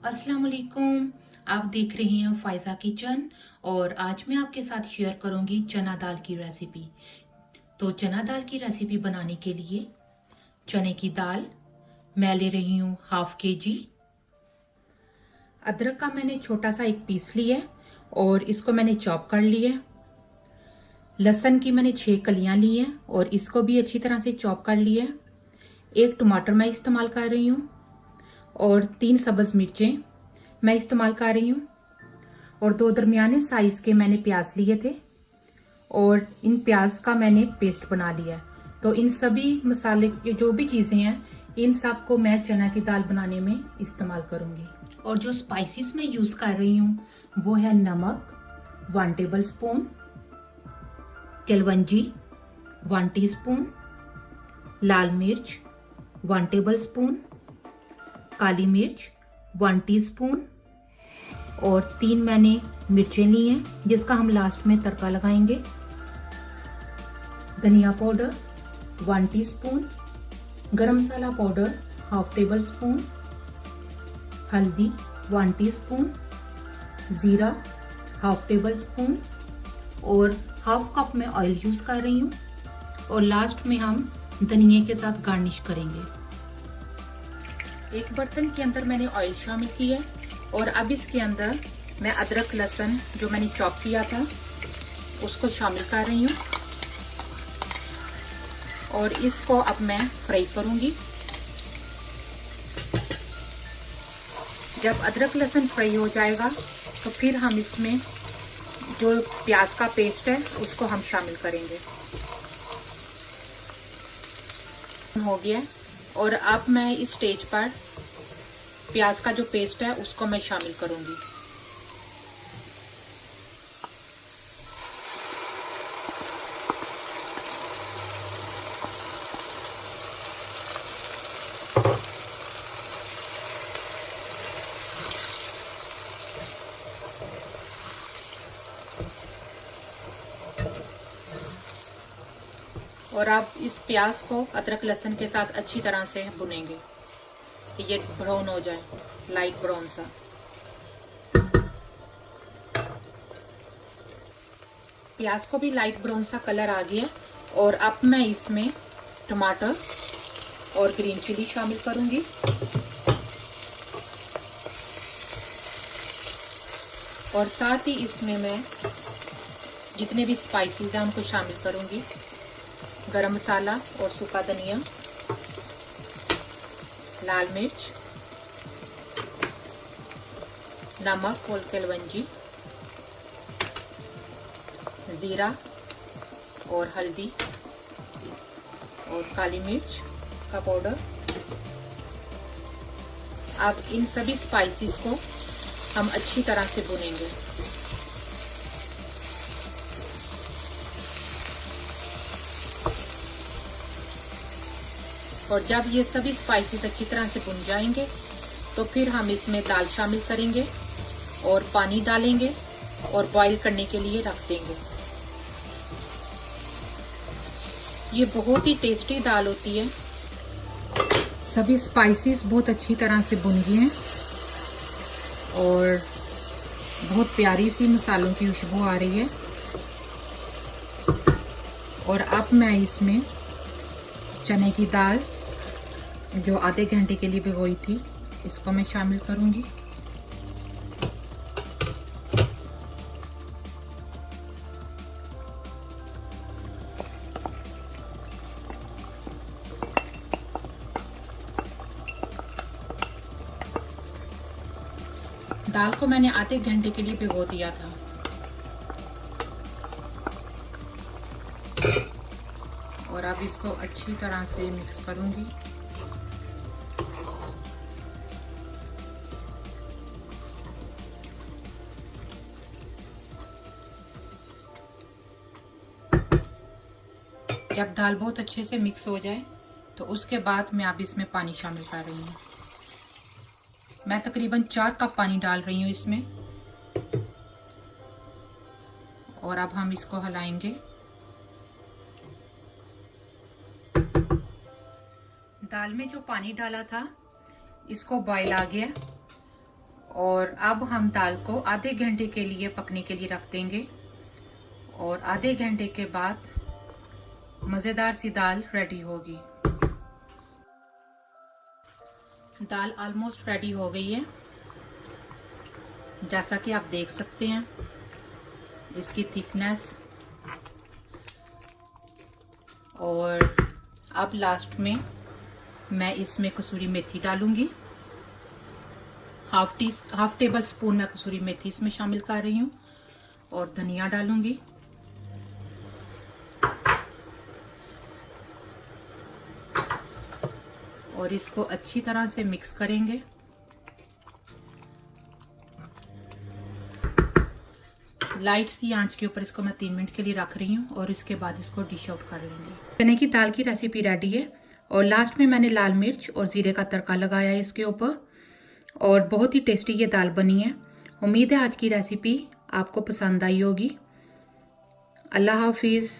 अस्सलाम वालेकुम। आप देख रहे हैं फायजा किचन और आज मैं आपके साथ शेयर करूंगी चना दाल की रेसिपी। तो चना दाल की रेसिपी बनाने के लिए चने की दाल मैं ले रही हूँ ½ kg। अदरक का मैंने छोटा सा एक पीस लिया और इसको मैंने चॉप कर लिया। लहसुन की मैंने 6 कलियां ली हैं और इसको भी अच्छी तरह से चॉप कर लिया। एक टमाटर मैं इस्तेमाल कर रही हूँ और 3 सब्ज मिर्चें मैं इस्तेमाल कर रही हूँ और 2 दरमियाने साइज के मैंने प्याज लिए थे और इन प्याज का मैंने पेस्ट बना लिया है। तो इन सभी मसाले जो भी चीजें हैं इन सब को मैं चना की दाल बनाने में इस्तेमाल करूंगी। और जो स्पाइसेस मैं यूज कर रही हूँ वो है नमक 1 टेबल स्पून, कलवंजी 1 टीस्पून, लाल मिर्च 1 टेबल स्पून, काली मिर्च 1 टीस्पून और 3 मैंने मिर्चें ली हैं जिसका हम लास्ट में तड़का लगाएंगे। धनिया पाउडर 1 टीस्पून, गरम मसाला पाउडर ½ टेबल स्पून, हल्दी 1 टीस्पून, जीरा ½ टेबल स्पून और ½ कप में ऑयल यूज कर रही हूँ और लास्ट में हम धनिया के साथ गार्निश करेंगे। एक बर्तन के अंदर मैंने ऑयल शामिल किया और अब इसके अंदर मैं अदरक लहसुन जो मैंने चॉप किया था उसको शामिल कर रही हूँ और इसको अब मैं फ्राई करूंगी। जब अदरक लहसुन फ्राई हो जाएगा तो फिर हम इसमें जो प्याज का पेस्ट है उसको हम शामिल करेंगे। हो गया और अब मैं इस स्टेज पर प्याज का जो पेस्ट है उसको मैं शामिल करूंगी। और अब इस प्याज को अदरक लहसुन के साथ अच्छी तरह से भुनेंगे कि ये ब्राउन हो जाए, लाइट ब्राउन सा। प्याज को भी लाइट ब्राउन सा कलर आ गया और अब मैं इसमें टमाटर और ग्रीन चिली शामिल करूंगी और साथ ही इसमें मैं जितने भी स्पाइसेस हैं उनको शामिल करूंगी। गरम मसाला और सूखा धनिया, लाल मिर्च, नमक और कलवंजी, जीरा और हल्दी और काली मिर्च का पाउडर। अब इन सभी स्पाइसेस को हम अच्छी तरह से भुनेंगे। और जब ये सभी स्पाइसेस अच्छी तरह से भुन जाएंगे तो फिर हम इसमें दाल शामिल करेंगे और पानी डालेंगे और बॉईल करने के लिए रख देंगे। ये बहुत ही टेस्टी दाल होती है। सभी स्पाइसेस बहुत अच्छी तरह से भुन गए हैं और बहुत प्यारी सी मसालों की खुशबू आ रही है। और अब मैं इसमें चने की दाल जो आधे घंटे के लिए भिगोई थी इसको मैं शामिल करूंगी। दाल को मैंने आधे घंटे के लिए भिगो दिया था और अब इसको अच्छी तरह से मिक्स करूंगी। जब दाल बहुत अच्छे से मिक्स हो जाए तो उसके बाद मैं अब इसमें पानी शामिल कर रही हूँ। मैं तकरीबन 4 कप पानी डाल रही हूँ इसमें और अब हम इसको हिलाएंगे। दाल में जो पानी डाला था इसको बॉयल आ गया और अब हम दाल को आधे घंटे के लिए पकने के लिए रख देंगे और आधे घंटे के बाद मज़ेदार सी दाल रेडी होगी। दाल ऑलमोस्ट रेडी हो गई है, जैसा कि आप देख सकते हैं इसकी थिकनेस। और अब लास्ट में मैं इसमें कसूरी मेथी डालूंगी। हाफ टेबल स्पून मैं कसूरी मेथी इसमें शामिल कर रही हूँ और धनिया डालूंगी। और इसको अच्छी तरह से मिक्स करेंगे। लाइट सी आंच के ऊपर इसको मैं 3 मिनट के लिए रख रही हूँ और इसके बाद इसको डिश आउट कर लेंगे। चने की दाल की रेसिपी रेडी है और लास्ट में मैंने लाल मिर्च और जीरे का तड़का लगाया है इसके ऊपर और बहुत ही टेस्टी ये दाल बनी है। उम्मीद है आज की रेसिपी आपको पसंद आई होगी। अल्लाह हाफिज़।